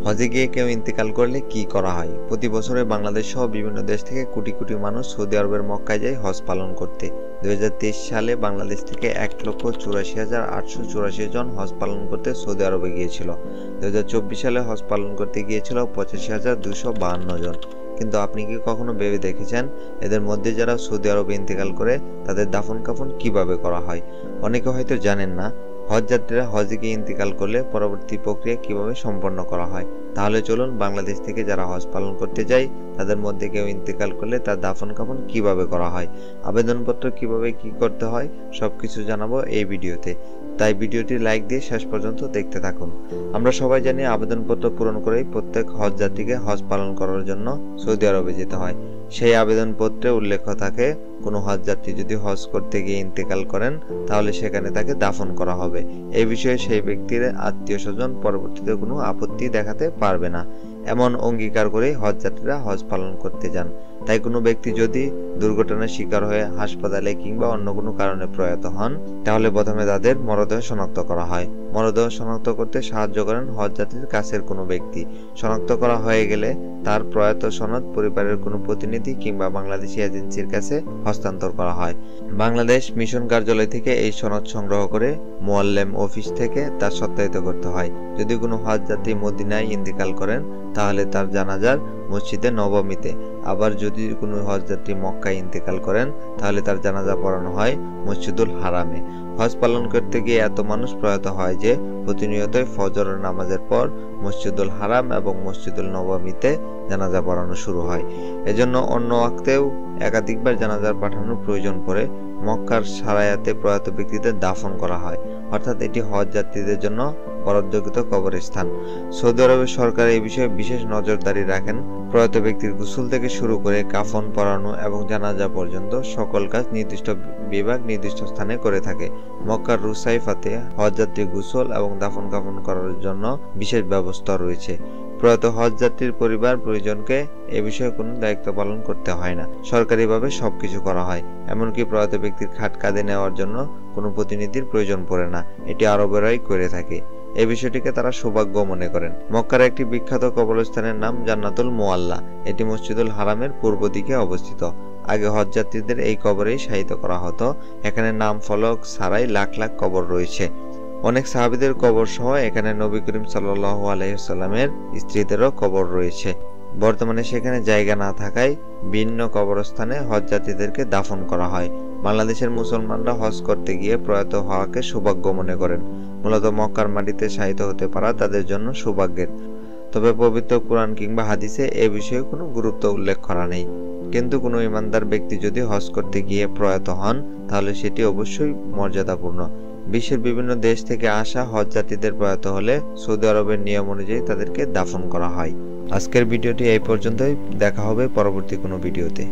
হজে গিয়ে কেউ ইন্তেকাল করলে কি করা হয়? প্রতি বছরে বাংলাদেশ সহ বিভিন্ন দেশ থেকে কোটি কোটি মানুষ সৌদি আরবের মক্কায় যায় হজ পালন করতে। 2023 সালে বাংলাদেশ থেকে 1,84,884 জন হজ পালন করতে সৌদি আরবে গিয়েছিল। 2024 সালে হজ পালন করতে গিয়েছিল 85,252 জন। কিন্তু আপনি কি কখনো ভেবে দেখেছেন এদের মধ্যে যারা সৌদি আরবে ইন্তেকাল করে তাদের দাফন কাফন কিভাবে করা হয়? অনেকে হয়তো জানেন না হজযাত্রীরা হজে গিয়ে ইন্তেকাল করলে পরবর্তী প্রক্রিয়া কিভাবে সম্পন্ন করা হয়। তাহলে চলুন বাংলাদেশ থেকে যারা হজ পালন করতে যায় তাদের মধ্যে কেউ ইন্তেকাল করলে তার দাফন কাফন কিভাবে করা হয়, আবেদনপত্র কিভাবে কি করতে হয় সবকিছু জানাবো এই ভিডিওতে। তাই ভিডিওটি লাইক দিয়ে শেষ পর্যন্ত দেখতে থাকুন। আমরা সবাই জানি আবেদনপত্র পূরণ করেই প্রত্যেক হজ যাত্রীকে হজ পালন করার জন্য সৌদি আরবে যেতে হয়। সেই আবেদনপত্রে উল্লেখ থাকে কোনো হজ যাত্রী যদি হজ করতে গিয়ে ইন্তেকাল করেন তাহলে সেখানে তাকে দাফন করা হবে। এই বিষয়ে সেই ব্যক্তির আত্মীয় স্বজন পরবর্তীতে কোনো আপত্তি দেখাতে পারবে না, এমন অঙ্গীকার করেই হজ যাত্রীরা হজ পালন করতে যান। তাই কোনো ব্যক্তি যদি দুর্ঘটনার শিকার হয়ে হাসপাতালে কিংবা অন্য কোনো কারণে প্রয়াত হন তাহলে প্রথমে তাদের মরদেহ শনাক্ত করা হয়। মরদেহ শনাক্ত করতে সাহায্য করেন হজ যাত্রীর কাছের কোনো ব্যক্তি। শনাক্ত করা হয়ে গেলে তার প্রয়াত সনদ পরিবারের কোনো প্রতিনিধি কিংবা বাংলাদেশি এজেন্সির কাছে হস্তান্তর করা হয়। বাংলাদেশ মিশন কার্যালয় থেকে এই সনদ সংগ্রহ করে মুআল্লেম অফিস থেকে তা সত্যায়িত করতে হয়। যদি কোনো হজ যাত্রী মদিনায় ইন্তেকাল করেন তাহলে তার জানাজার মসজিদে নবমীতে, আবার যদি কোনো হজ যাত্রী মক্কায় ইন্তেকাল করেন তাহলে তার জানাজা পড়ানো হয় মসজিদুল হারামে। হজ পালন করতে গিয়ে এত মানুষ প্রয়াত হয় যে প্রতিনিয়তই ফজর নামাজের পর মসজিদুল হারাম এবং মসজিদুল নবমীতে জানাজা পড়ানো শুরু হয়। এজন্য অন্য ওয়াক্তেও একাধিকবার জানাজা পাঠানোর প্রয়োজন পড়ে। মক্কার সারায়াতে প্রয়াত ব্যক্তিদের দাফন করা হয়, অর্থাৎ এটি হজ যাত্রীদের জন্য বরাদ্দকৃত কবরস্থান। সৌদি আরবের সরকার এই বিষয়ে বিশেষ নজরদারি রাখেন। প্রয়াত ব্যক্তির গোসল থেকে শুরু করে কাফন পরানো এবং জানাজা পর্যন্ত সকল কাজ নির্দিষ্ট বিভাগ নির্দিষ্ট স্থানে করে থাকে। মক্কার রুসাইফাতে হজযাত্রী গোসল এবং দাফন কাফন করার জন্য বিশেষ ব্যবস্থা রয়েছে। প্রয়াত হজযাত্রীর পরিবার পরিজনকে এ বিষয়ে কোনো দায়িত্ব পালন করতে হয় না, সরকারিভাবে সবকিছু করা হয়। এমনকি প্রয়াত ব্যক্তির খাট কাঁধে নেওয়ার জন্য কোনো প্রতিনিধির প্রয়োজন পড়ে না, এটি আরবেরাই করে থাকে। এই বিষয়টিকে তারা সৌভাগ্য মনে করেন। মক্কার একটি বিখ্যাত কবরস্থানের নাম জান্নাতুল মুআল্লা। এটি মসজিদুল হারামের পূর্ব দিকে অবস্থিত। আগে হজযাত্রীদের এই কবরেই শায়িত করা হতো। এখানে নাম ফলক ছাড়াই লাখ লাখ কবর রয়েছে। অনেক সাহাবীদের কবর সহ এখানে নবী করিম সাল্লাল্লাহু আলাইহি ওয়াসাল্লামের স্ত্রীদেরও কবর রয়েছে। বর্তমানে সেখানে জায়গা না থাকায় ভিন্ন কবরস্থানে হজযাত্রীদেরকে দাফন করা হয়। বাংলাদেশের মুসলমানরা হজ করতে গিয়ে প্রয়াত হওয়াকে সৌভাগ্য মনে করেন। মূলত মক্কার মাটিতে শায়িত হতে পারা তাদের জন্য সৌভাগ্যের। তবে পবিত্র কোরআন কিংবা হাদিসে এ বিষয়ে কোনো গুরুত্ব উল্লেখ করা নেই। কিন্তু কোনো ইমানদার ব্যক্তি যদি হজ করতে গিয়ে প্রয়াত হন তাহলে সেটি অবশ্যই মর্যাদাপূর্ণ। বিশ্বের বিভিন্ন দেশ থেকে আসা হজ যাত্রীদের প্রয়াত হলে সৌদি আরবের নিয়ম অনুযায়ী তাদেরকে দাফন করা হয়। আজকের ভিডিওটি এই পর্যন্তই, দেখা হবে পরবর্তী কোনো ভিডিওতে।